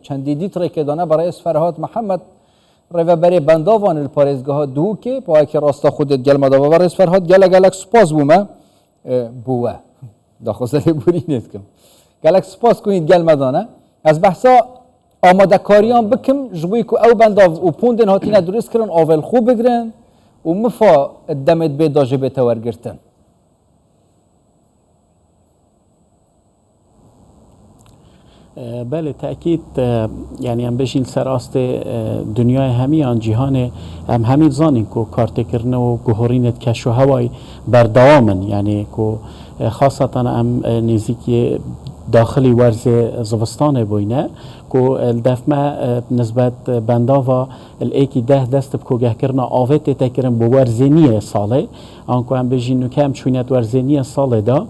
چندی دیت رکدانه برای اسفرهات محمد رهبری بنداوان الپارێزگاها دووکێ پاوەکی ڕاستە خودت گەلمەدا بە ڕێزفەرهاد gelek سپاس بوومە بووە داخۆزە لێبورینێت کەم gelek سپاس کوینت گەلمەدانە ئەس بەحسا ئامادەکاریان بکەم ji بۆی ku ew bendav û pûndên hatîne duristkirin avêlxû bigirin û mifa demê bê da ji bê te wergirtin. بله تأكيد يعني ام بجين سراست دنيا هميان جهان ام همين زانين كو كارتكرنا و جهورينت كشو هواي بردوامن يعني كو خاصة ام نزيكي داخلي ورز زوستان بوينه كو الدفمه نسبت بنداوا الايكي دست بكو جهكرنا آوت تكرن بو ورزينيه ساله انكو ام بجين نو كم شوينت ورزينيه ساله دا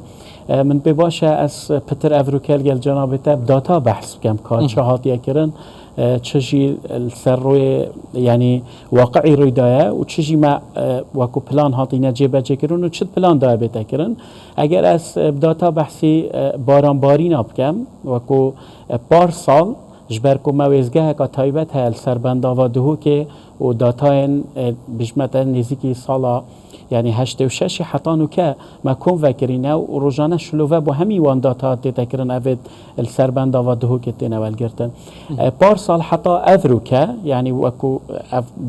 من بباشه از پتر افروکل گل جناب تب داتا بحث بکم که چه هاتیه کرن چجی سر روی یعنی واقعی روی دایه و چجی ما وکو پلان هاتی نجیبه چه کرن و چه پلان دایه بیته کرن اگر از داتا بحثی بارانباری نبکم وکو بار سال جبر کو موزگه که تایبت هل سربندا و دهو که و داتا بجمت نزدیکی سالا يعني 86 حتى که ما كون فكرينا وروجانا شلوفا بو همي وان داتا تذكرن افيد السربندا و دهو كتنا والجرتن بارسال حتى افروكا يعني وكو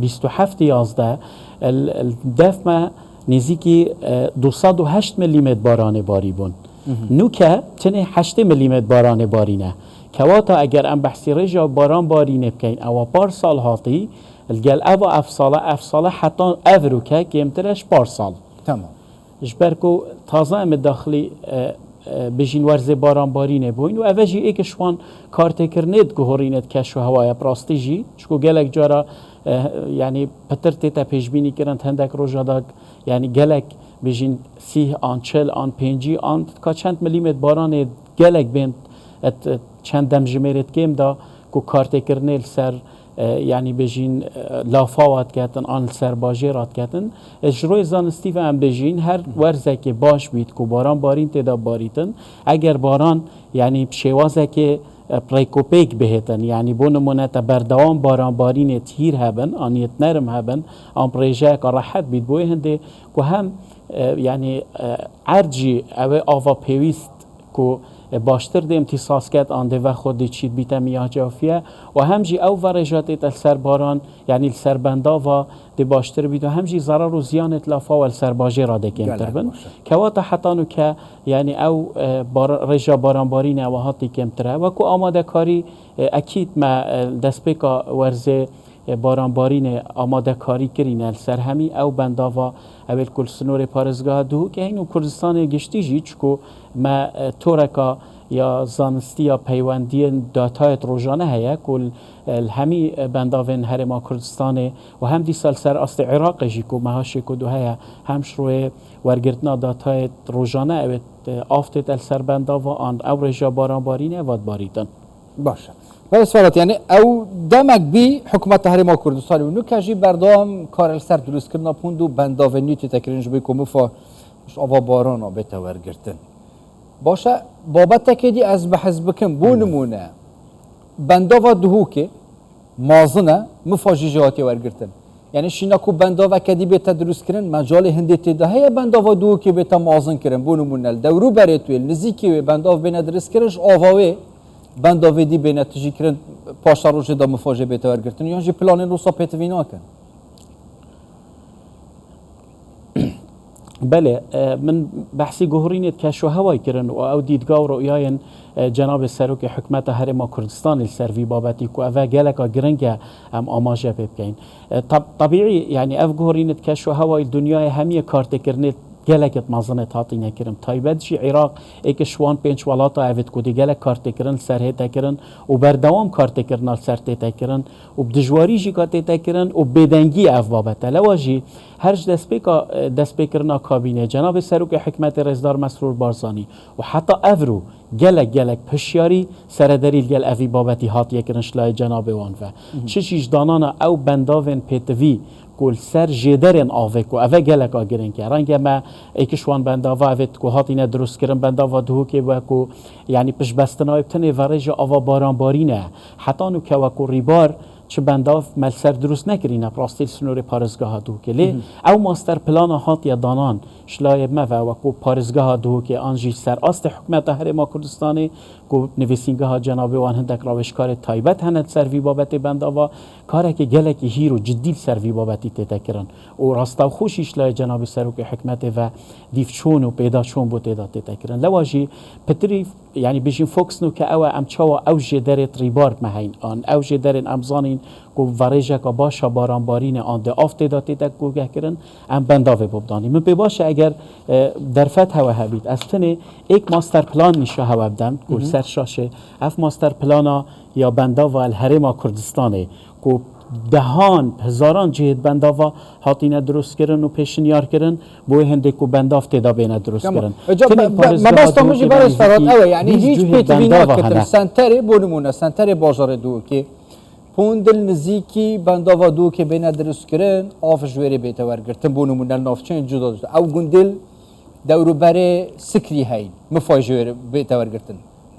27 11 الدف ما نزيكي 208 ملم باران باري بون نوكا تنه 8 ملم باران بارينه كواتا اگر ام بحثي رجا باران بارينه بكين او بارسال هاتي الجل أبا أفصالة حتى أفروكا كيمترش بارسال. تمام. جبركو تازه مداخلي بجين ورز باران بارينه بوين و أفجي إيك شوان كارتكرنيت جهورينت كشو هوايا براستيجي شكو جلك جارا يعني بترتي تبيجبيني كرنت هندك روجادك يعني جلك بجين سيه آن چل آن پنجي آن كاشنت مليمت باران جلك بين چند دم جمرت كيم دا كو كارتكرنيل سر يعني بجين لافاوات كاتن آن سرباجيرات كاتن اجروي زانستی و ام بجين هر ورزه که باش بید کو باران بارین تدا باریتن اگر باران يعني بشوازه که پریکوپیک بهتن يعني بون منت بردوام باران بارین تهیر هبن آنیت نرم هبن آن پریجه که راحت بید بوی هنده که هم يعني عرجي او آوا پیویست که باشتر ده امتصاص کرد آن ده و خود چید بیت میاه جافیه و همجی او ورجات السر باران یعنی السر بندا و ده باشتر بید و همجی ضرر و زیان اتلافا و السر باجه را ده کمتر بن کواتا حتانو که یعنی او رجا باران باری نواهاتی کمتره و که آماده کاری اکید ما دست بکا ورزه باران بارین آماده کاری کرین السر همی او بندا و اول کل سنور پارزگاه دو که اینو کردستان گشتی جی چکو ما تورکا یا زانستی یا پیوندی داتایت روزانه هیا کل همی بنداون هرما کردستان و هم دی سال سر است عراق جی کو مهاش کو دو هیا همش روی ورگرتنا داتایت روزانه اوت آفتت السر بندا و آن او رجا باران بارینه واد باریتن باشه بس فرات يعني او دمك بي حكومه تحريم كردستان ونو كاجي بردام كار السر دروست كرنا پوندو بنداوني تكرينج بكم مفا مش ابا باران بتورگرتن باشه بابت كدي از بحث بكم بونمونه بنداوا دهوكه مازنه مفاجي جاتي ورگرتن يعني شيناكو بنداوا كدي بيت دروست كرن مجال هندت ده هي بنداوا دهوكه بيت مازن كرن بونمونه دورو بريتو نزيكي بنداوا بين دروست كرنش اواوي بنداویدی بین تجی کرن پاشا روش دا مفاجه بیتور گرتن یا جی پلان روسا پیتوینا کن بله من بحثی جهورینت کشو هوای کرن و او دیدگاه و رؤیاین جناب سروک حکمت هرما کردستان السروی بابتی کو اوه گلکا گرنگه ام آماجه ببکین طبیعی یعنی او جهورینت کشو هوای دنیای همیه کارت کرنت گلکت مازنه تاتی نکرم تایبت جی عراق ایک شوان پنج ولاتا اوید کودی گلک کارت کرن سره تکرن و بردوام کارت کرنال سر تکرن و بدجواری جی کارت تکرن و بدنگی اف بابت لواجی هرج دست بکرنا کابینه جناب سروک حکمت رزدار مسرور بارزانی و حتی افرو گلک پشیاری سر دلیل گل اوی بابتی هات یکرنش لای جناب وان و چیش دانانا او بنداون پیتوی کل سر جدرن آوه کو اوه گلک آگرن که رنگ ما ایکشوان بنداوا اوید کو هاتینه درست کرن بنداوا دهو که و کو یعنی پش بستنای بتنه ورج آوا باران بارینه حتی نو که و کو ریبار چه بنداف ملسر درست نکرینه پراستیل سنور پارزگاه دو که لی او ماستر پلان هات یا دانان شلای ما و کو پارزگاه دو که آنجی سر است حکومت هرما کردستانی کو نویسینگاه جناب وان هندک راوشکار تایبت هند سروی بابت بنداوا کاره که گله که هیرو جدی سروی بابتی تتکرن و راستا خوشیش لای جناب سروک حکمت و دیف چون و پیدا چون بو تدا تتکرن لواجی پتری یعنی بجین فوکس نو که او امچوا او جدرت ریبار مهین آن او جدرن امزانین کو ورجه کا باشا باران بارین آن ده آفت داتی تک کو گهکرن ام بنداوه ببدانی من بباشه اگر در فتح و هبید از تنه ایک ماستر پلان نیشه هوا بدن کل سر شاشه اف ماستر پلانا یا بنداوه الهرما کردستانه کو دهان هزاران جهت بنداوا هاتینه درست کردن و پیشنیار کردن بوی هنده کو بنداف تدا بینه درست کردن ما بس تامجی برای فراد اوه یعنی هیچ پیتوی نکتر سنتری بونمونه سنتری بازار دو که پوندل نزیکی بنداوا دو که بینه درست کردن آف جوری بیت ورگرتن بونمونه نافچین جدا داشته او گندل دورو بره سکری هین مفای جوری بیت ورگرتن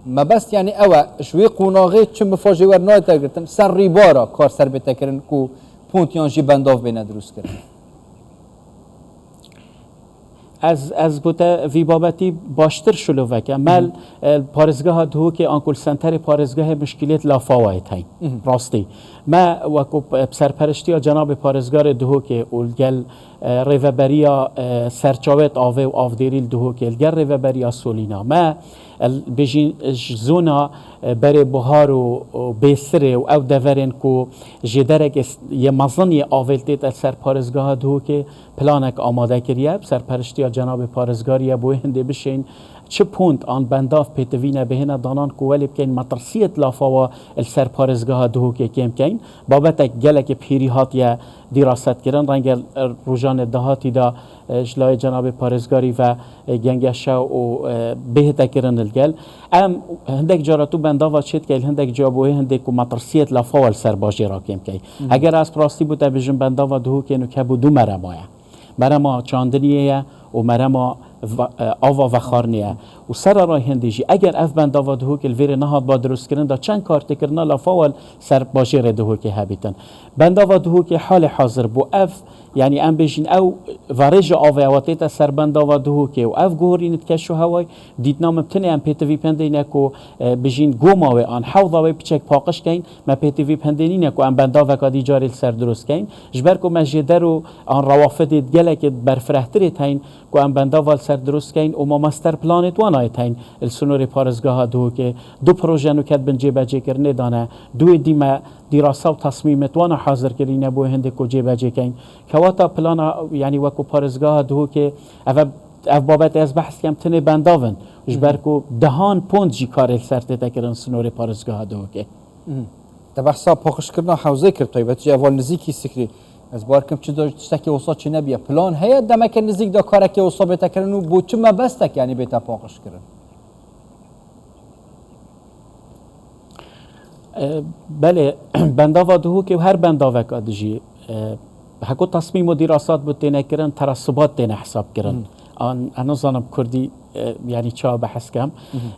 ما بس یعنی اوه شوی قوناغه چه مفای جوری نایت ورگرتن سر ریبارا کار سر بیت کردن کو پونتیانجی بنداف بینه درست کردن از بوده وی بابتی باشتر شلو وکه مل پارزگاه دو که آنکل سنتر پارزگاه مشکلات لافاوایت هین راستی ما وکو سرپرشتی جناب پارزگار دو که اولگل ریوبریا سرچاوت آوه و آفدیریل دو که الگل ریوبریا سولینا ما بجین زونا بر بهار و بیسره و او دورن کو جدرک یه مزنی آولتیت سر پارزگاه دو که پلانک آماده کریه سرپرشتی جناب پارزگاری بوی هنده بشین چه پوند آن بنداف پیتوینه بهنه دانان کو ولی بکن مطرسیت لافاوا السر پارزگاه دو که کم کن بابتک گلک پیری هات یا دراست کردن رنگ روزان دهاتی دا جلای جناب پارزگاری و گنگشا و بهتا کردن الگل ام هندک جاراتو بنداوا چید که هندک جابوه هندک و مطرسیت لافاوا السر باجی را کم کن اگر از پراستی بوده بجن بنداوا دو که نو که بودو مرمایه مرما چاندنیه و مرما آوا و خارنیه و سر راه هندیجی اگر اف بنداوا دهو که الویر نهاد با درست کردن دا چند کارت کردن لافاول سر باجیر دهو که هبیتن بنداوا دهو که حال حاضر بو اف یعنی ام بجین او ورج آوا واتیتا سر بنداوا دهو که و اف گورینت کشو هوای دیدنا مبتنی ام پیتوی پندینه کو بجین گوماوی آن حوضاوی بچک پاقش کین ما پیتوی پندینه کو ام بنداوا کادی جاری سر درست کین جبر کو مجدر و آن روافدت گلک برفرهتریت هین کو ام بنداوا سر درست کین و ما ماستر پلانت وانایت هین السنور پارزگاه دو که دو پروژه نو کد بنجی بجی کرنه دانه دو دیما دراسه و تصمیمت وانا حاضر کرینه بو هنده کو جی بجی کین کواتا پلان یعنی وکو پارزگاه دو که اف بابت از بحث کم تنه بنداون جبر کو دهان پوند جی کار سرته تکرن سنور پارزگاه دو که تا بحثا پاخش کردن حوزه کرد طیبت جی اول نزیکی سکری از بارکم چه داشت که وسط چه نبیه پلان هیا دمک نزیک دا کار که وسط بهت کردن و بو چه مبستک یعنی بهت پاخش کردن بله بنداوا دهو که هر بنداوا کادجی هکو تصمیم و دراسات بود تینه کرن ترسبات تینه حساب کرن آن زنم کردی یعنی چا بحث کم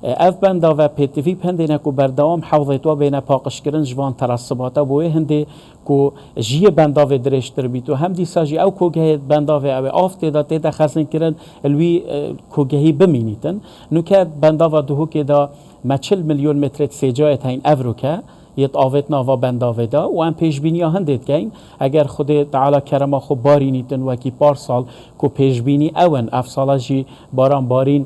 اف بنداوا پیتوی پندینه کو بردوام حوضیت و بین پاقش کرن جوان ترسباتا بوی هنده کو جیه بنداوا درشتر بیت و هم دیسا جی او کوگه بنداوا او آفت دا تیدا خزن کرن الوی کوگهی بمینیتن نو که بنداوا دهو که دا ما 40 میلیون متر سجایت هین افرو که یت آوت ناوا بنداوا دا و ام پیش بینی هندید کین اگر خود تعالی کرما خو بارینیتن و کی پارسال کو پیش بینی اون افسالاجی باران بارین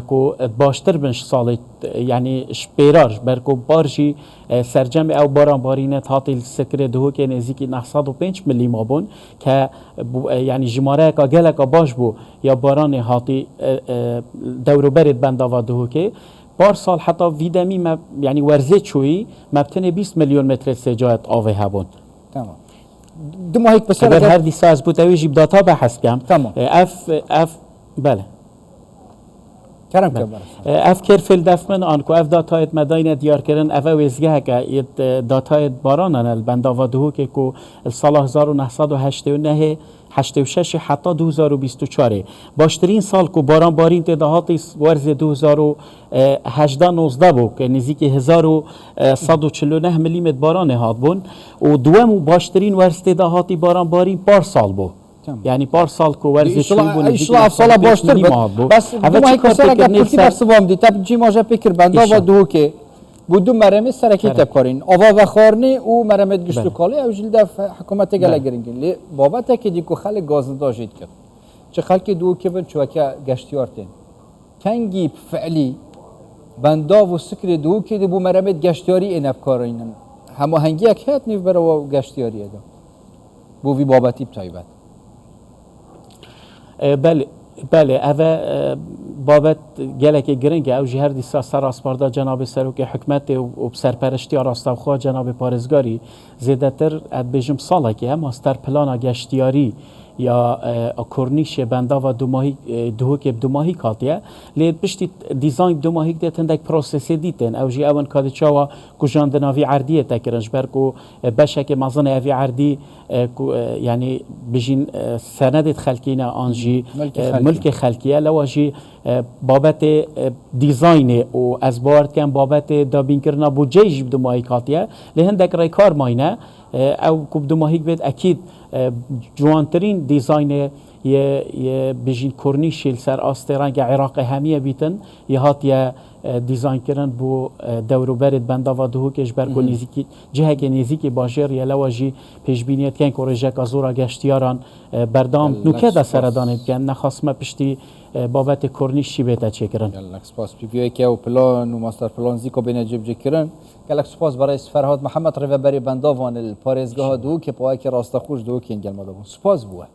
کو باشتر بنش سال یعنی شپیراج بر کو بارجی سرجم او باران بارینت هاتیل سکر دهو که نزدیکی 905 میلی مابون که یعنی جماره کا گله کا باش بو یا باران هاتی دورو برید بنداوا دهو که پارسال حتی ویدمی یعنی ورزه چویی مبتنی 20 میلیون متر سجایت آوه هبون تمام دو ماهیک بسیار اگر هر دیسا از بوتوی جیب داتا بحث کم تمام. اف بله کرم که برس اف کرفل دفمن آنکو اف داتایت مداین دیار کردن اف وزگه که داتایت بارانن البندا و دهو که کو سال 1989 86 حتی 2024 باشترین سال کو باران بارین تعدادات ورز 2018 19 بو که نزدیک 1149 میلیمتر باران هات بون و دوم باشترین ورز تعدادات باران بارین پارسال بو یعنی پارسال کو ورز ایشالا ایشالا سال باشتر بس دو ماهی کسر اگر پرتی بر سوام دی تب جی ماجا پیکر بندا و دو که بودو مرمه سرکی تکارین آوا و خارنه او مرمت گشتو کاله او جلد حکومت گله گرینگین لی بابت که دیگه خال گازنده جید کرد چه خالک دو که بن چوکا گشتیارتن کنگی فعلی بندا و سکر دو که دی بو مرمت گشتیاری این افکارینن همه هنگی یک هات نیف برای گشتیاری دا بو وی بابتی بتایبت بله اوه بابت گلک گرنگ او جهر دیسا سر اسپاردا جناب سروک حکمت و سرپرشتی راستاوخوا جناب پارزگاری زیادتر بجم ساله که هم ماستر پلان گشتیاری یا کورنیش بندا و دو که دو ماهی کاتیه لید بشتی دیزاین دو ماهی دیتن دک پروسسی دیتن او جی اون کادی چاوا کجاندناوی عردیه تکرنج برکو بشه که مازن اوی عردی یعنی بجین سندت خلکینا آنجی ملک خلکیه لواجی بابت دیزاین و از بارد کن بابت دابین کرنا بودجه جیب دو ماهی کاتیه لهندک رای کار ماینه او کب دو ماهی بید اکید جوانترین دیزاین یه بجین کورنیشیل سر آسترانگ عراق همیه بیتن یه هات یه دیزاین کردن بو دوروبرد بندا و دهو کش برگو نزیکی جهه که نزیکی باجر یه لواجی پیشبینیت کن که رجک ازورا گشتیاران بردام نوکه دا سردانید کن نخواستمه پشتی بابت کورنیشی بیتا چه کرن گلک سپاس پیوی که او پلان و ماستر پلان زیکو بین جب جه کرن گلک سپاس برای فرهاد محمد رو بری بندا وان الپارزگاه دو که پاهای که راستا خوش دو که انگل مادا بون سپاس بوه